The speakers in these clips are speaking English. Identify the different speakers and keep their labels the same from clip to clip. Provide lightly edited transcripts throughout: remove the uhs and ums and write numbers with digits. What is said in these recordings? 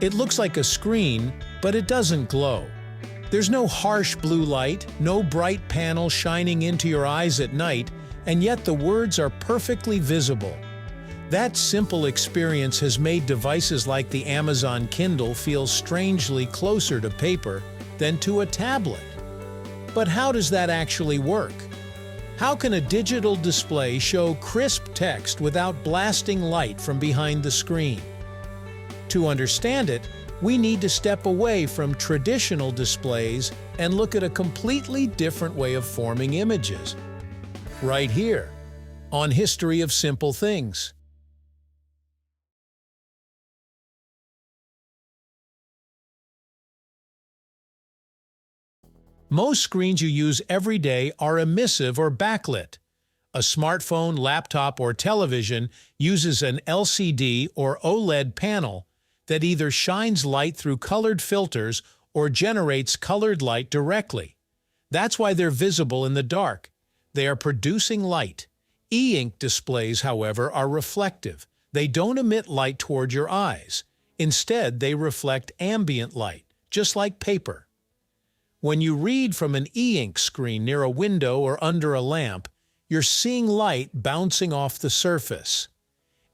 Speaker 1: It looks like a screen, but it doesn't glow. There's no harsh blue light, no bright panel shining into your eyes at night, and yet the words are perfectly visible. That simple experience has made devices like the Amazon Kindle feel strangely closer to paper than to a tablet. But how does that actually work? How can a digital display show crisp text without blasting light from behind the screen? To understand it, we need to step away from traditional displays and look at a completely different way of forming images. Right here, on History of Simple Things. Most screens you use every day are emissive or backlit. A smartphone, laptop, or television uses an LCD or OLED panel that either shines light through colored filters or generates colored light directly. That's why they're visible in the dark. They are producing light. E-ink displays, however, are reflective. They don't emit light toward your eyes. Instead, they reflect ambient light, just like paper. When you read from an e-ink screen near a window or under a lamp, you're seeing light bouncing off the surface.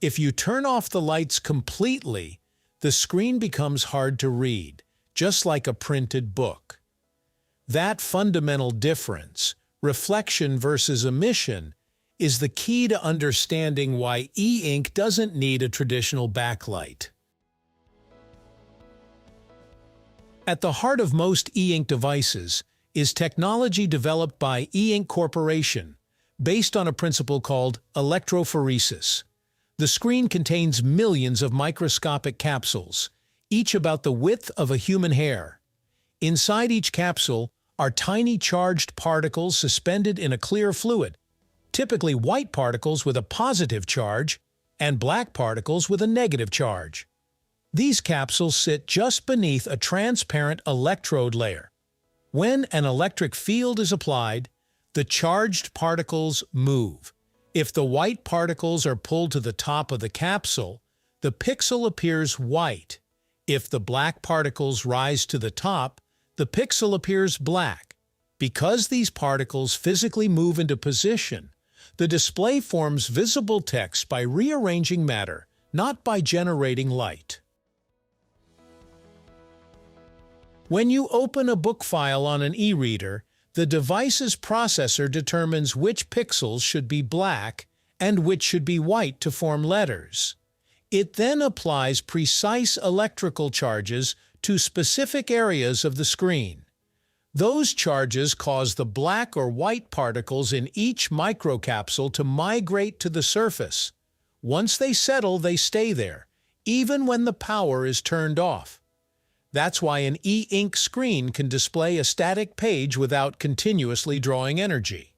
Speaker 1: If you turn off the lights completely, the screen becomes hard to read, just like a printed book. That fundamental difference, reflection versus emission, is the key to understanding why e-ink doesn't need a traditional backlight. At the heart of most e-ink devices is technology developed by E-Ink Corporation, based on a principle called electrophoresis. The screen contains millions of microscopic capsules, each about the width of a human hair. Inside each capsule are tiny charged particles suspended in a clear fluid, typically white particles with a positive charge and black particles with a negative charge. These capsules sit just beneath a transparent electrode layer. When an electric field is applied, the charged particles move. If the white particles are pulled to the top of the capsule, the pixel appears white. If the black particles rise to the top, the pixel appears black. Because these particles physically move into position, the display forms visible text by rearranging matter, not by generating light. When you open a book file on an e-reader, the device's processor determines which pixels should be black and which should be white to form letters. It then applies precise electrical charges to specific areas of the screen. Those charges cause the black or white particles in each microcapsule to migrate to the surface. Once they settle, they stay there, even when the power is turned off. That's why an e-ink screen can display a static page without continuously drawing energy.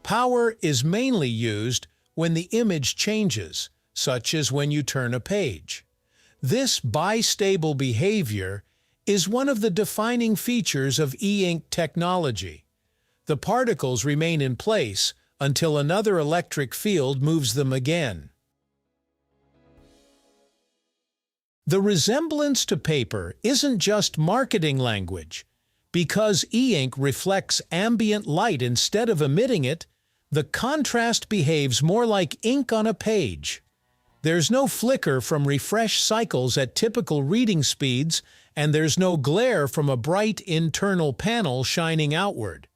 Speaker 1: Power is mainly used when the image changes, such as when you turn a page. This bistable behavior is one of the defining features of e-ink technology. The particles remain in place until another electric field moves them again. The resemblance to paper isn't just marketing language. Because e-ink reflects ambient light instead of emitting it, the contrast behaves more like ink on a page. There's no flicker from refresh cycles at typical reading speeds, and there's no glare from a bright internal panel shining outward.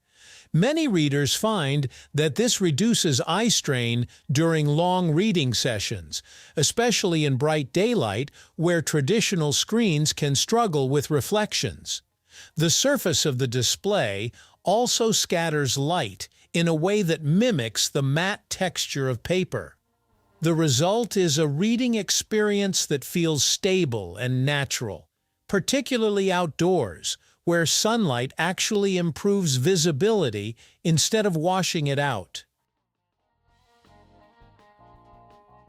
Speaker 1: Many readers find that this reduces eye strain during long reading sessions, especially in bright daylight where traditional screens can struggle with reflections. The surface of the display also scatters light in a way that mimics the matte texture of paper. The result is a reading experience that feels stable and natural, particularly outdoors, where sunlight actually improves visibility instead of washing it out.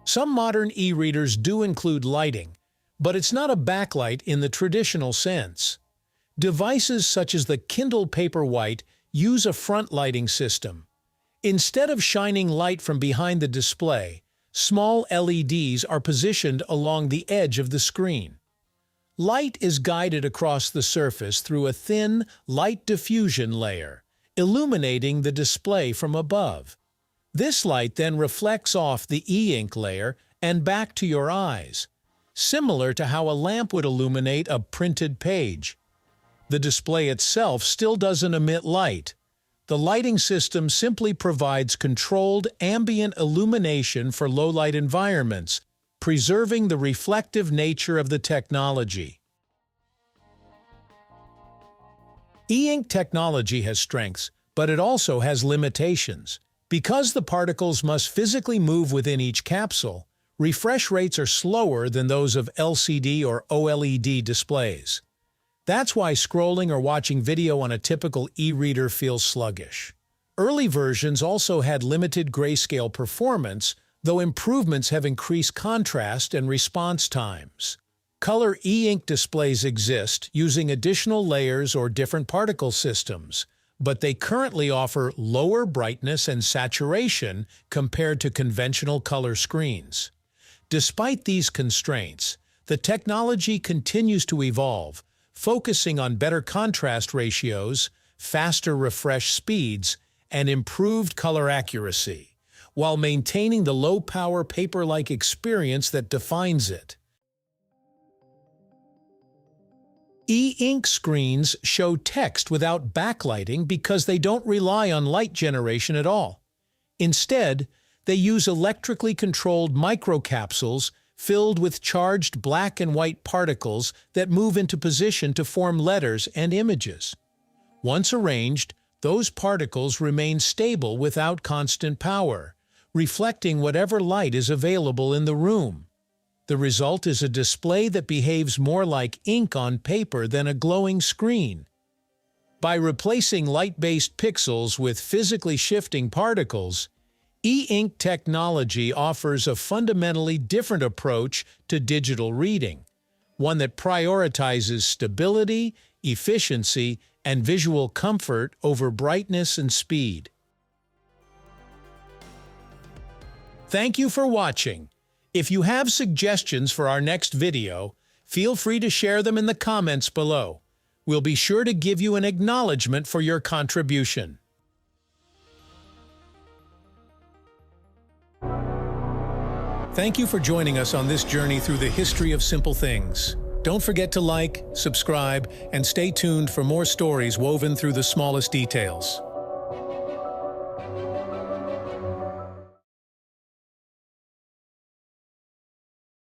Speaker 1: Some modern e-readers do include lighting, but it's not a backlight in the traditional sense. Devices such as the Kindle Paperwhite use a front lighting system. Instead of shining light from behind the display, small LEDs are positioned along the edge of the screen. Light is guided across the surface through a thin, light diffusion layer, illuminating the display from above. This light then reflects off the e-ink layer and back to your eyes, similar to how a lamp would illuminate a printed page. The display itself still doesn't emit light. The lighting system simply provides controlled ambient illumination for low-light environments, preserving the reflective nature of the technology. E-ink technology has strengths, but it also has limitations. Because the particles must physically move within each capsule, refresh rates are slower than those of LCD or OLED displays. That's why scrolling or watching video on a typical e-reader feels sluggish. Early versions also had limited grayscale performance, though improvements have increased contrast and response times. Color e-ink displays exist using additional layers or different particle systems, but they currently offer lower brightness and saturation compared to conventional color screens. Despite these constraints, the technology continues to evolve, focusing on better contrast ratios, faster refresh speeds, and improved color accuracy, while maintaining the low-power paper-like experience that defines it. E-ink screens show text without backlighting because they don't rely on light generation at all. Instead, they use electrically controlled microcapsules filled with charged black and white particles that move into position to form letters and images. Once arranged, those particles remain stable without constant power, reflecting whatever light is available in the room. The result is a display that behaves more like ink on paper than a glowing screen. By replacing light-based pixels with physically shifting particles, e-ink technology offers a fundamentally different approach to digital reading, one that prioritizes stability, efficiency, and visual comfort over brightness and speed. Thank you for watching. If you have suggestions for our next video, feel free to share them in the comments below. We'll be sure to give you an acknowledgement for your contribution. Thank you for joining us on this journey through the history of simple things. Don't forget to like, subscribe, and stay tuned for more stories woven through the smallest details.